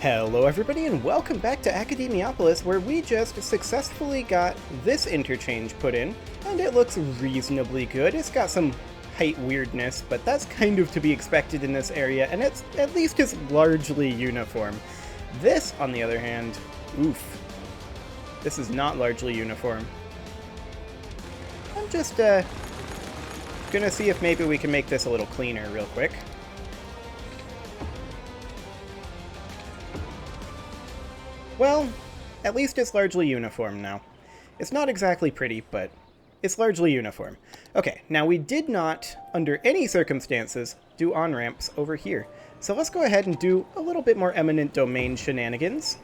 Hello everybody and welcome back to Academiopolis, where we just successfully got this interchange put in, and it looks reasonably good. It's got some height weirdness, but that's kind of to be expected in this area, and it's at least is largely uniform. This, on the other hand, oof. This is not largely uniform. I'm just gonna see if maybe we can make this a little cleaner real quick. Well, at least it's largely uniform now. It's not exactly pretty, but it's largely uniform. Okay, now we did not, under any circumstances, do on-ramps over here. So let's go ahead and do a little bit more eminent domain shenanigans.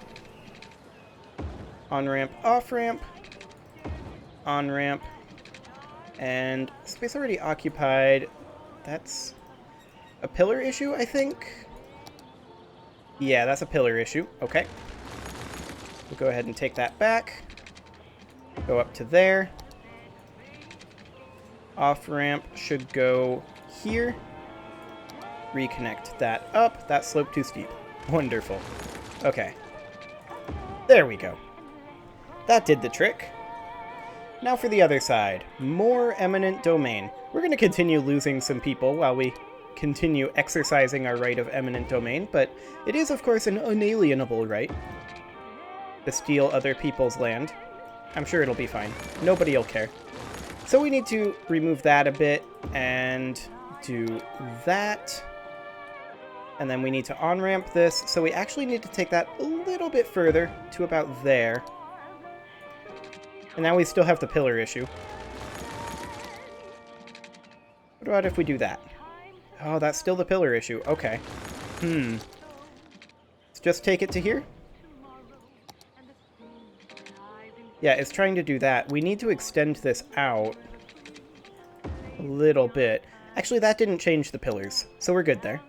On-ramp, off-ramp, on-ramp, and space already occupied. That's a pillar issue, I think? Yeah, that's a pillar issue. Okay. We'll go ahead and take that back. Go up to there. Off-ramp should go here. Reconnect that up. That slope too steep. Wonderful. Okay. There we go. That did the trick. Now for the other side. More eminent domain. We're going to continue losing some people while we continue exercising our right of eminent domain, but it is, of course, an unalienable right to steal other people's land. I'm sure it'll be fine. Nobody will care. So we need to remove that a bit and do that. And then we need to on-ramp this. So we actually need to take that a little bit further to about there. And now we still have the pillar issue. What about if we do that? Oh, that's still the pillar issue. Okay. Let's just take it to here. Yeah, it's trying to do that. We need to extend this out a little bit. Actually, that didn't change the pillars, so we're good there.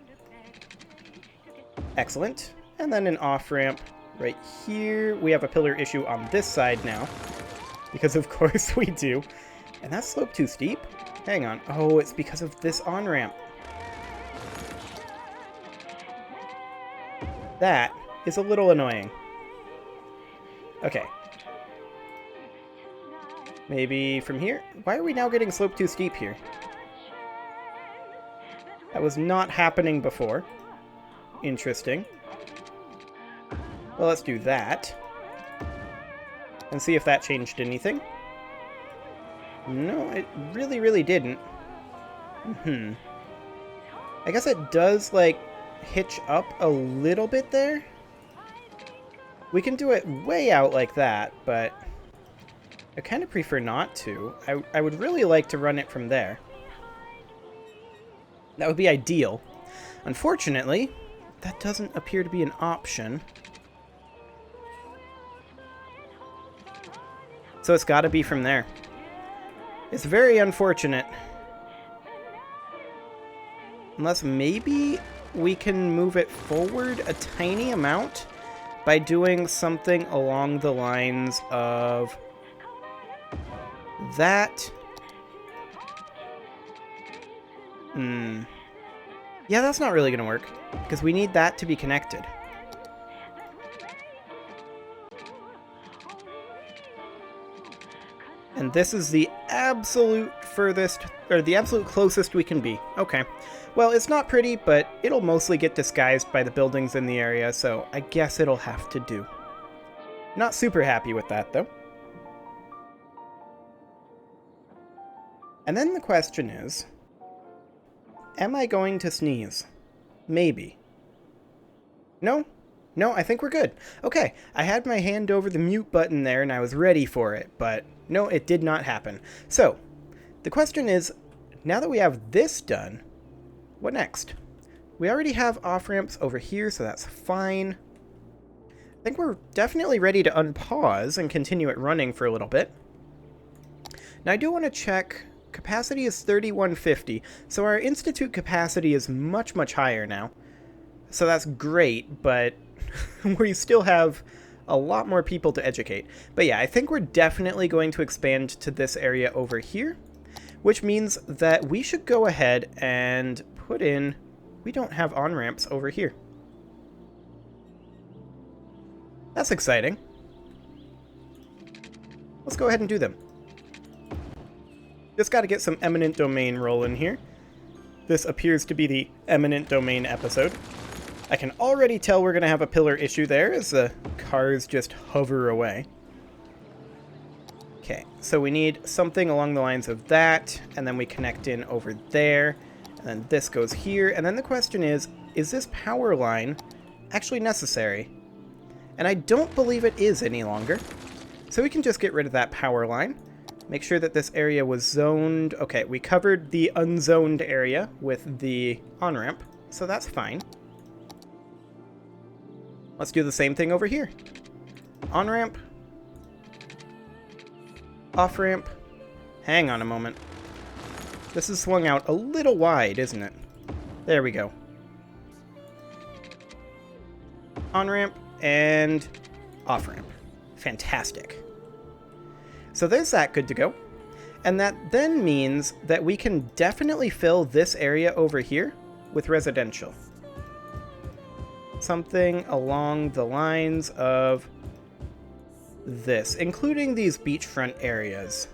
Excellent. And then an off-ramp right here. We have a pillar issue on this side now, because of course we do. And that slope too steep? Hang on. Oh, it's because of this on-ramp. That is a little annoying. Okay. Maybe from here? Why are we now getting slope too steep here? That was not happening before. Interesting. Well, let's do that. And see if that changed anything. No, it really didn't. I guess it does, like, hitch up a little bit there. We can do it way out like that, but I kind of prefer not to. I would really like to run it from there. That would be ideal. Unfortunately, that doesn't appear to be an option. So it's got to be from there. It's very unfortunate. Unless maybe we can move it forward a tiny amount by doing something along the lines of that. Yeah, that's not really going to work, because we need that to be connected. And this is the absolute furthest, or the absolute closest we can be. Okay. Well, it's not pretty, but it'll mostly get disguised by the buildings in the area, so I guess it'll have to do. Not super happy with that, though. And then the question is, am I going to sneeze? Maybe. No? No, I think we're good. Okay, I had my hand over the mute button there and I was ready for it, but no, it did not happen. So, the question is, now that we have this done, what next? We already have off-ramps over here, so that's fine. I think we're definitely ready to unpause and continue it running for a little bit. Now I do want to check. Capacity is 3150, so our institute capacity is much higher now. So that's great, but we still have a lot more people to educate. But yeah, I think we're definitely going to expand to this area over here, which means that we should go ahead and put in... We don't have on-ramps over here. That's exciting. Let's go ahead and do them. Just got to get some eminent domain rolling here. This appears to be the eminent domain episode. I can already tell we're going to have a pillar issue there as the cars just hover away. Okay, so we need something along the lines of that, and then we connect in over there, and then this goes here, and then the question is this power line actually necessary? And I don't believe it is any longer. So we can just get rid of that power line. Make sure that this area was zoned. Okay, we covered the unzoned area with the on-ramp, so that's fine. Let's do the same thing over here. On-ramp. Off-ramp. Hang on a moment. This is swung out a little wide, isn't it? There we go. On-ramp and off-ramp. Fantastic. So there's that good to go. And that then means that we can definitely fill this area over here with residential. Something along the lines of this, including these beachfront areas.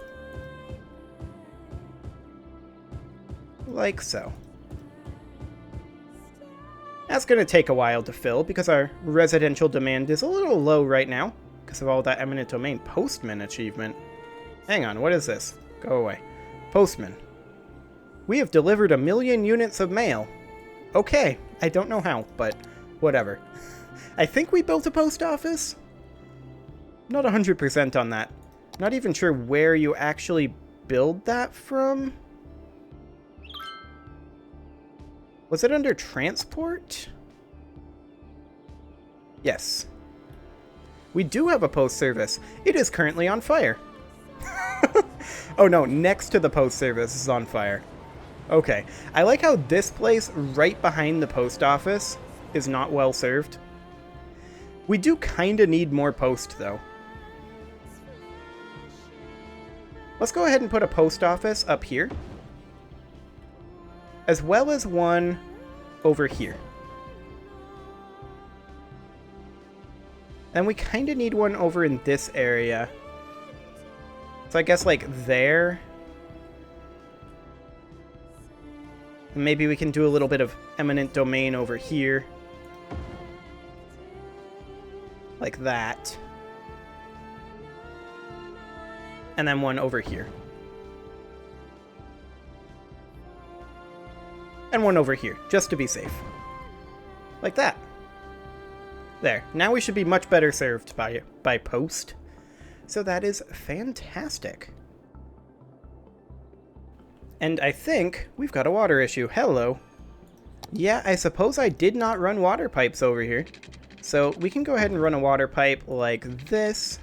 Like so. That's going to take a while to fill because our residential demand is a little low right now because of all that eminent domain postman achievement. Hang on, what is this? Go away. Postman. We have delivered 1 million units of mail. Okay, I don't know how, but whatever. I think we built a post office? Not 100% on that. Not even sure where you actually build that from. Was it under transport? Yes. We do have a post service. It is currently on fire. Oh no, next to the post service is on fire. Okay. I like how this place right behind the post office is not well served. We do kind of need more post though. Let's go ahead and put a post office up here, as well as one over here. And we kind of need one over in this area. So I guess like there. And maybe we can do a little bit of eminent domain over here. Like that. And then one over here. And one over here, just to be safe. Like that. There. Now we should be much better served by post. So that is fantastic. And I think we've got a water issue. Hello. Yeah, I suppose I did not run water pipes over here. So we can go ahead and run a water pipe like this.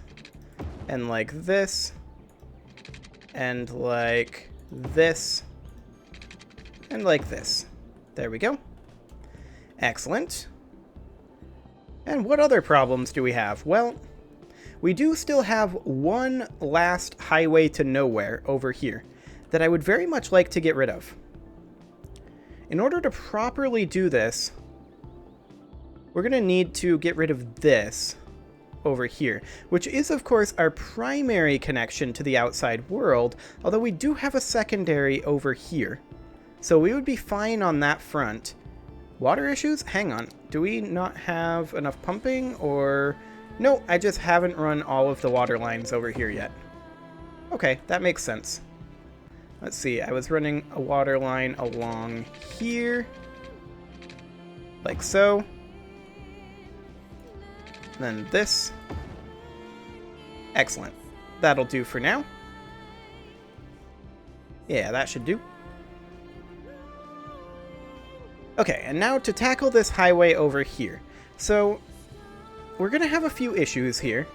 And like this. And like this. And like this. There we go. Excellent. And what other problems do we have? Well, we do still have one last highway to nowhere over here that I would very much like to get rid of. In order to properly do this, we're going to need to get rid of this over here, which is of course our primary connection to the outside world, although we do have a secondary over here. So we would be fine on that front. Water issues? Hang on. Do we not have enough pumping or... No, I just haven't run all of the water lines over here yet. Okay, that makes sense. Let's see, I was running a water line along here. Like so. Then this. Excellent. That'll do for now. Yeah, that should do. Okay, and now to tackle this highway over here. So, we're going to have a few issues here.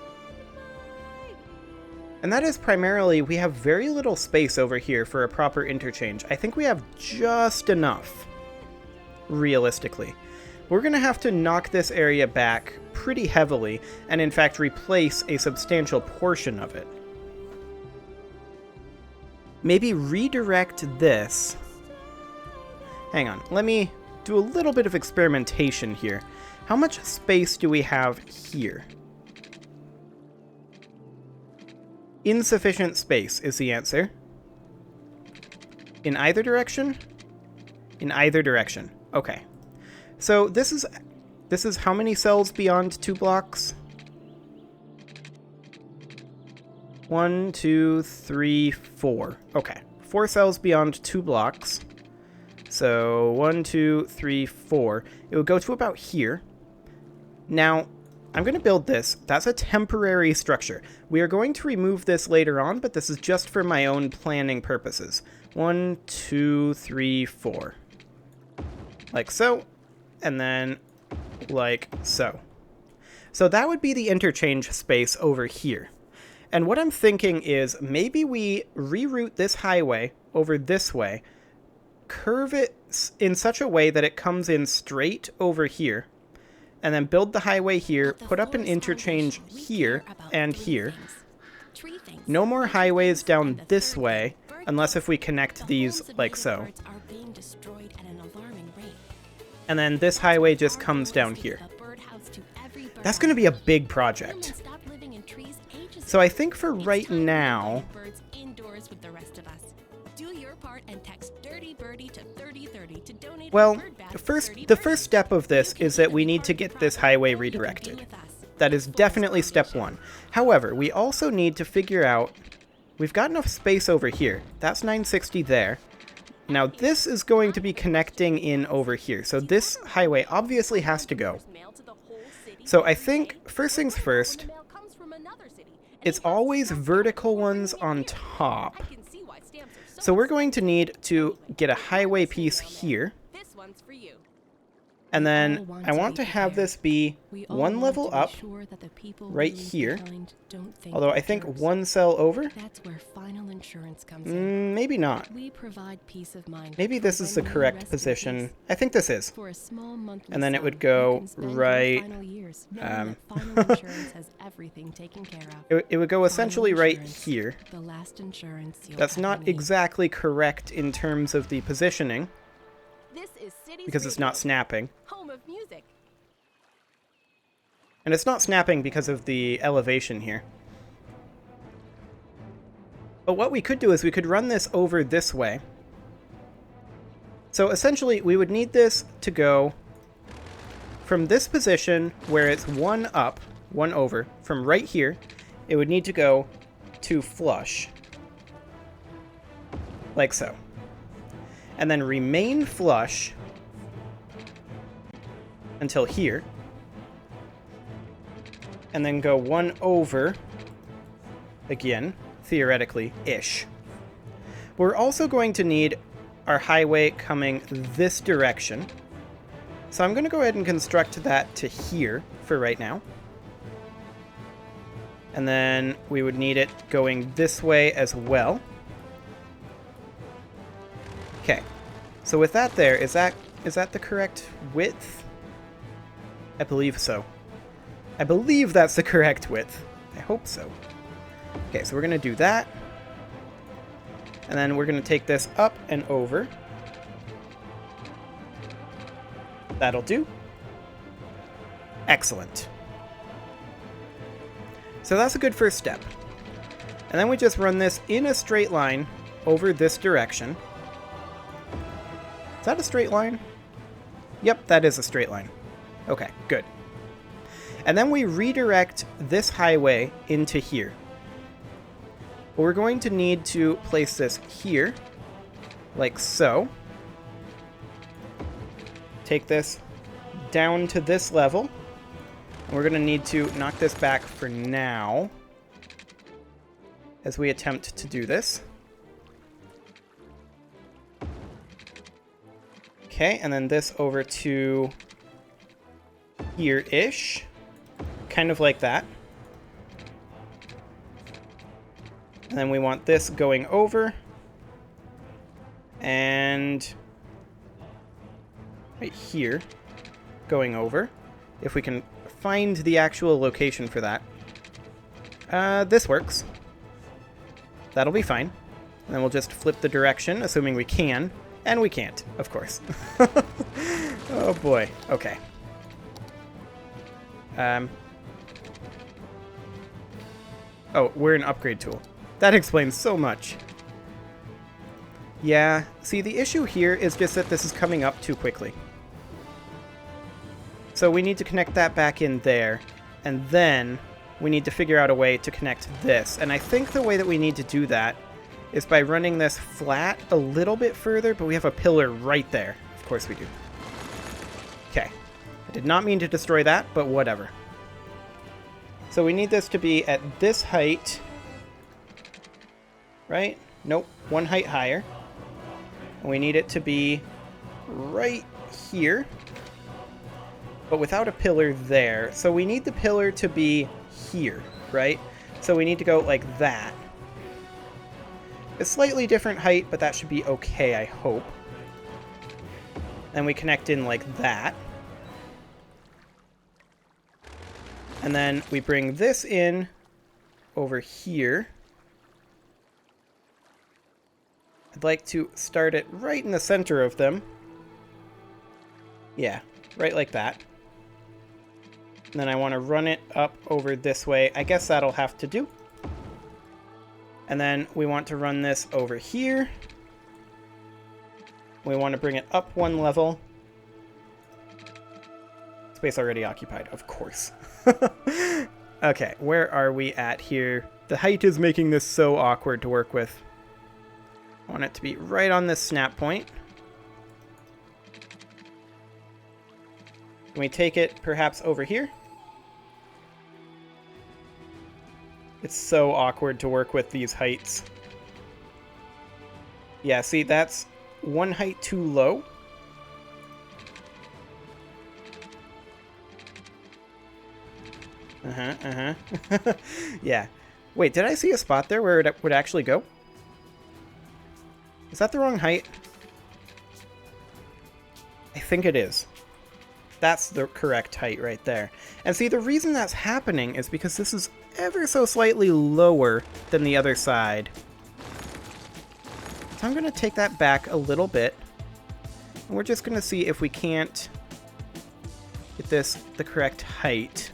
And that is primarily, we have very little space over here for a proper interchange. I think we have just enough, realistically. We're going to have to knock this area back pretty heavily, and in fact replace a substantial portion of it. Maybe redirect this. Hang on, let me do a little bit of experimentation here. How much space do we have here? Insufficient space is the answer. In either direction? In either direction. Okay. So this is how many cells beyond 2 blocks? 1, 2, 3, 4. Okay. 4 cells beyond 2 blocks. So 1, 2, 3, 4. It would go to about here. Now, I'm going to build this. That's a temporary structure. We are going to remove this later on, but this is just for my own planning purposes. 1, 2, 3, 4. Like so. And then like so. So that would be the interchange space over here. And what I'm thinking is maybe we reroute this highway over this way, curve it in such a way that it comes in straight over here, and then build the highway here, put up an interchange here and here. No more highways down this way, unless if we connect these like so. And then this highway just comes down here. That's going to be a big project. So I think for right now, well, the first step of this is that we need to get this highway redirected. That is definitely step 1. However, we also need to figure out, we've got enough space over here. That's 960 there. Now this is going to be connecting in over here. So this highway obviously has to go. So I think, first things first, it's always vertical ones on top. So we're going to need to get a highway piece here. And then I want to have this be one level up right here. Although I think one cell over. Maybe not. Maybe this is the correct position. I think this is. And then it would go right. It would go essentially right here. That's not exactly correct in terms of the positioning, because it's not snapping. And it's not snapping because of the elevation here. But what we could do is we could run this over this way. So essentially we would need this to go from this position where it's one up, one over, from right here, it would need to go to flush. Like so. And then remain flush until here. And then go one over again, theoretically-ish. We're also going to need our highway coming this direction. So I'm going to go ahead and construct that to here for right now. And then we would need it going this way as well. Okay. So with that there, is that the correct width? I believe so. I believe that's the correct width. I hope so. Okay, so we're going to do that. And then we're going to take this up and over. That'll do. Excellent. So that's a good first step. And then we just run this in a straight line over this direction. Is that a straight line? Yep, that is a straight line. Okay, good. And then we redirect this highway into here. But we're going to need to place this here, like so. Take this down to this level. And we're going to need to knock this back for now as we attempt to do this. Okay, and then this over to here-ish. Kind of like that. And then we want this going over. And right here going over. If we can find the actual location for that. This works. That'll be fine. And then we'll just flip the direction, assuming we can. And we can't, of course. Oh boy. Okay. Oh, we're an upgrade tool. That explains so much. Yeah, see, the issue here is just that this is coming up too quickly. So we need to connect that back in there, and then we need to figure out a way to connect this. And I think the way that we need to do that is by running this flat a little bit further, but we have a pillar right there. Of course we do. Okay. I did not mean to destroy that, but whatever. So we need this to be at this height. Right? Nope. One height higher. And we need it to be right here, but without a pillar there. So we need the pillar to be here, right? So we need to go like that. A slightly different height, but that should be okay, I hope. Then we connect in like that. And then we bring this in over here. I'd like to start it right in the center of them. Yeah, right like that. And then I want to run it up over this way. I guess that'll have to do. And then we want to run this over here. We want to bring it up one level. Space already occupied, of course. Okay, where are we at here? The height is making this so awkward to work with. I want it to be right on this snap point. Can we take it perhaps over here? It's so awkward to work with these heights. Yeah, see, that's one height too low. Yeah. Wait, did I see a spot there where it would actually go? Is that the wrong height? I think it is. That's the correct height right there. And see, the reason that's happening is because this is ever so slightly lower than the other side. So I'm going to take that back a little bit. And we're just going to see if we can't get this the correct height.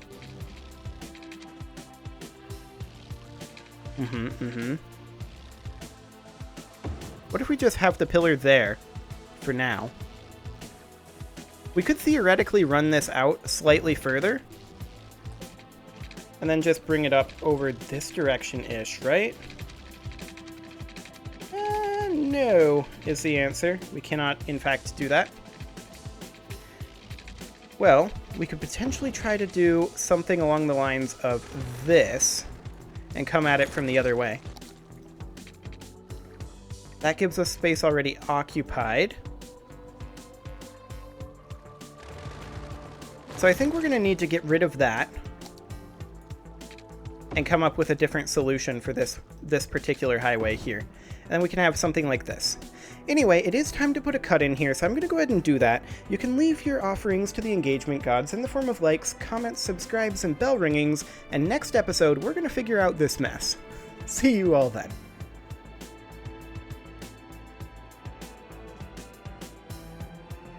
What if we just have the pillar there for now? We could theoretically run this out slightly further and then just bring it up over this direction-ish, right? No, is the answer. We cannot, in fact, do that. Well, we could potentially try to do something along the lines of this and come at it from the other way. That gives us space already occupied. So I think we're going to need to get rid of that and come up with a different solution for this particular highway here. And then we can have something like this. Anyway, it is time to put a cut in here, so I'm going to go ahead and do that. You can leave your offerings to the engagement gods in the form of likes, comments, subscribes, and bell ringings, and next episode we're going to figure out this mess. See you all then.